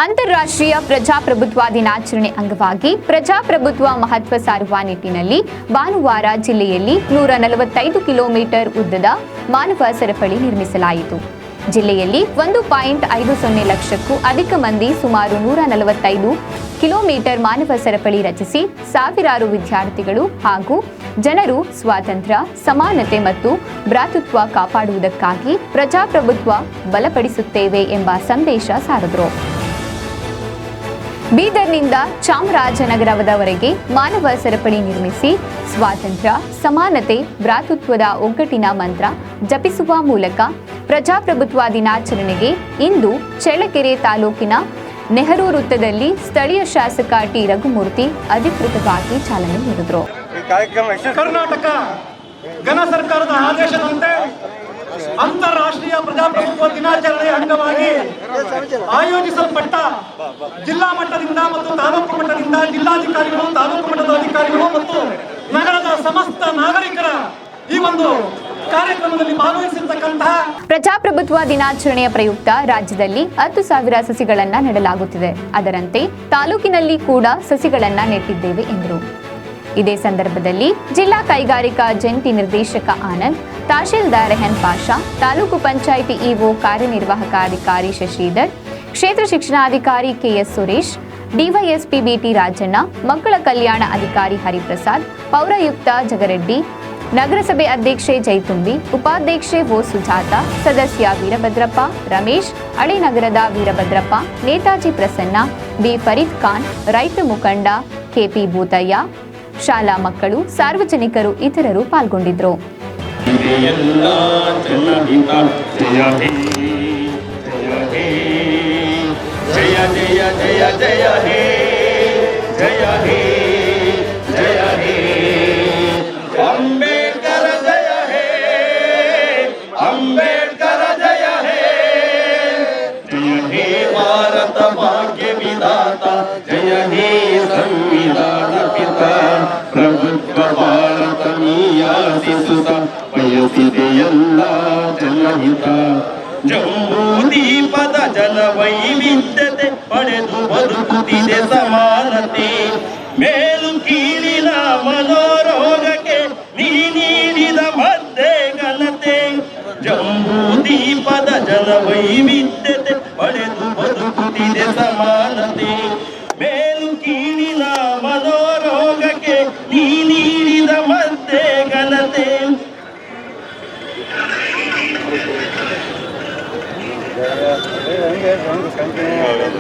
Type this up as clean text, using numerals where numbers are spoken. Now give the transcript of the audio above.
ಅಂತಾರಾಷ್ಟ್ರೀಯ ಪ್ರಜಾಪ್ರಭುತ್ವ ದಿನಾಚರಣೆ ಅಂಗವಾಗಿ ಪ್ರಜಾಪ್ರಭುತ್ವ ಮಹತ್ವ ಸಾರುವ ನಿಟ್ಟಿನಲ್ಲಿ ಭಾನುವಾರ ಜಿಲ್ಲೆಯಲ್ಲಿ 145 ಕಿಲೋಮೀಟರ್ ಉದ್ದದ ಮಾನವ ಸರಪಳಿ ನಿರ್ಮಿಸಲಾಯಿತು. ಜಿಲ್ಲೆಯಲ್ಲಿ 1.50 ಲಕ್ಷಕ್ಕೂ ಅಧಿಕ ಮಂದಿ ಸುಮಾರು 145 ಕಿಲೋಮೀಟರ್ ಮಾನವ ಸರಪಳಿ ರಚಿಸಿ ಸಾವಿರಾರು ವಿದ್ಯಾರ್ಥಿಗಳು ಹಾಗೂ ಜನರು ಸ್ವಾತಂತ್ರ್ಯ, ಸಮಾನತೆ ಮತ್ತು ಭ್ರಾತೃತ್ವ ಕಾಪಾಡುವುದಕ್ಕಾಗಿ ಪ್ರಜಾಪ್ರಭುತ್ವ ಬಲಪಡಿಸುತ್ತೇವೆ ಎಂಬ ಸಂದೇಶ ಸಾರಿದರು. ಬೀದರ್ನಿಂದ ಚಾಮರಾಜನಗರದವರೆಗೆ ಮಾನವ ಸರಪಳಿ ನಿರ್ಮಿಸಿ ಸ್ವಾತಂತ್ರ್ಯ, ಸಮಾನತೆ, ಭ್ರಾತೃತ್ವದ ಒಗ್ಗಟ್ಟಿನ ಮಂತ್ರ ಜಪಿಸುವ ಮೂಲಕ ಪ್ರಜಾಪ್ರಭುತ್ವ ದಿನಾಚರಣೆಗೆ ಇಂದು ಚಳ್ಳಕೆರೆ ತಾಲೂಕಿನ ನೆಹರು ವೃತ್ತದಲ್ಲಿ ಸ್ಥಳೀಯ ಶಾಸಕ ಟಿ ರಘುಮೂರ್ತಿ ಅಧಿಕೃತವಾಗಿ ಚಾಲನೆ ನೀಡಿದರು. ಕರ್ನಾಟಕ ಘನ ಸರ್ಕಾರದ ಆದೇಶದಂತೆ ಅಂತಾರಾಷ್ಟ್ರೀಯ ಪ್ರಜಾಪ್ರಭುತ್ವ ದಿನಾಚರಣೆಯ ಅಂಗವಾಗಿ ಆಯೋಜಿಸಲ್ಪಟ್ಟ ಜಿಲ್ಲಾ ಮಟ್ಟದಿಂದ ಮತ್ತು ತಾಲೂಕು ಮಟ್ಟದಿಂದ ಜಿಲ್ಲಾಧಿಕಾರಿಗಳು, ತಾಲೂಕು ಮಟ್ಟದ ಅಧಿಕಾರಿಗಳು ಮತ್ತು ನಗರದ ಸಮಸ್ತ ನಾಗರಿಕರ ಈ ಒಂದು ಕಾರ್ಯಕ್ರಮದಲ್ಲಿ ಭಾಗವಹಿಸಿರ್ತಕ್ಕಂತಹ ಪ್ರಜಾಪ್ರಭುತ್ವ ದಿನಾಚರಣೆಯ ಪ್ರಯುಕ್ತ ರಾಜ್ಯದಲ್ಲಿ 10,000 ಸಸಿಗಳನ್ನು ನೆಡಲಾಗುತ್ತಿದೆ. ಅದರಂತೆ ತಾಲೂಕಿನಲ್ಲಿ ಕೂಡ ಸಸಿಗಳನ್ನು ನೆಟ್ಟಿದ್ದೇವೆ ಎಂದರು. ಇದೇ ಸಂದರ್ಭದಲ್ಲಿ ಜಿಲ್ಲಾ ಕೈಗಾರಿಕಾ ಜಂಟಿ ನಿರ್ದೇಶಕ ಆನಂದ್, ತಹಶೀಲ್ದಾರ್ ರೆಹನ್ ಪಾಷಾ, ತಾಲೂಕು ಪಂಚಾಯಿತಿ ಇಒ ಕಾರ್ಯನಿರ್ವಾಹಕ ಅಧಿಕಾರಿ ಶಶಿಧರ್, ಕ್ಷೇತ್ರ ಶಿಕ್ಷಣಾಧಿಕಾರಿ KS Suresh, DYSP BT Rajanna, ಮಕ್ಕಳ ಕಲ್ಯಾಣ ಅಧಿಕಾರಿ ಹರಿಪ್ರಸಾದ್, ಪೌರಾಯುಕ್ತ ಜಗರೆಡ್ಡಿ, ನಗರಸಭೆ ಅಧ್ಯಕ್ಷೆ ಜೈತುಂಬಿ, ಉಪಾಧ್ಯಕ್ಷೆ ಒ ಸುಜಾತ, ಸದಸ್ಯ ವೀರಭದ್ರಪ್ಪ, ರಮೇಶ್, ಹಳೇನಗರದ ವೀರಭದ್ರಪ್ಪ, ನೇತಾಜಿ ಪ್ರಸನ್ನ, ಬಿ ಫರೀದ್ ಖಾನ್, ರೈತ ಮುಖಂಡ ಕೆಪಿ ಭೂತಯ್ಯ, ಶಾಲಾ ಮಕ್ಕಳು, ಸಾರ್ವಜನಿಕರು ಇತರರು ಪಾಲ್ಗೊಂಡಿದ್ದರು. ಅಂಬೇಡ್ಕರ ಜಯ ಹೇ, ಜಯ ಹೇ ಭಾರತ ಭಾಗ್ಯ ವಿಧಾತ, ಜಯ ಹೇ ಸಂವಿಧಾನ ಪಿತ, ಪ್ರಭುತ್ವ ಭಾರತ ನೀಯಾಸಿಸುತ್ತ ಬಯಸಿದೆಯಲ್ಲ ಜನಹಿತ. ಜಂಬೂ ದೀಪದ ಜನ ವೈವಿಧ್ಯತೆ ಪಡೆದು ಬದುಕುತ್ತಿದೆ ಸಮಾನತೆ, ಮೇಲು ಕೀಳಿನ ಮನೋರೋಗಕ್ಕೆ ನೀ ನೀಡಿದ ಮದ್ದೆ ಘನತೆ. ಜಂಬೂ ದೀಪದ ಜನ ವೈವಿಧ್ಯತೆ ಪಡೆದು ಬದುಕುತ್ತಿದೆ ಸಮಾನತೆ, ಮೇಲು ಕೀಳಿನ ಮನೋರೋಗಕ್ಕೆ ನೀ ನೀಡಿದ ಮದ್ದೆ ಘನತೆ.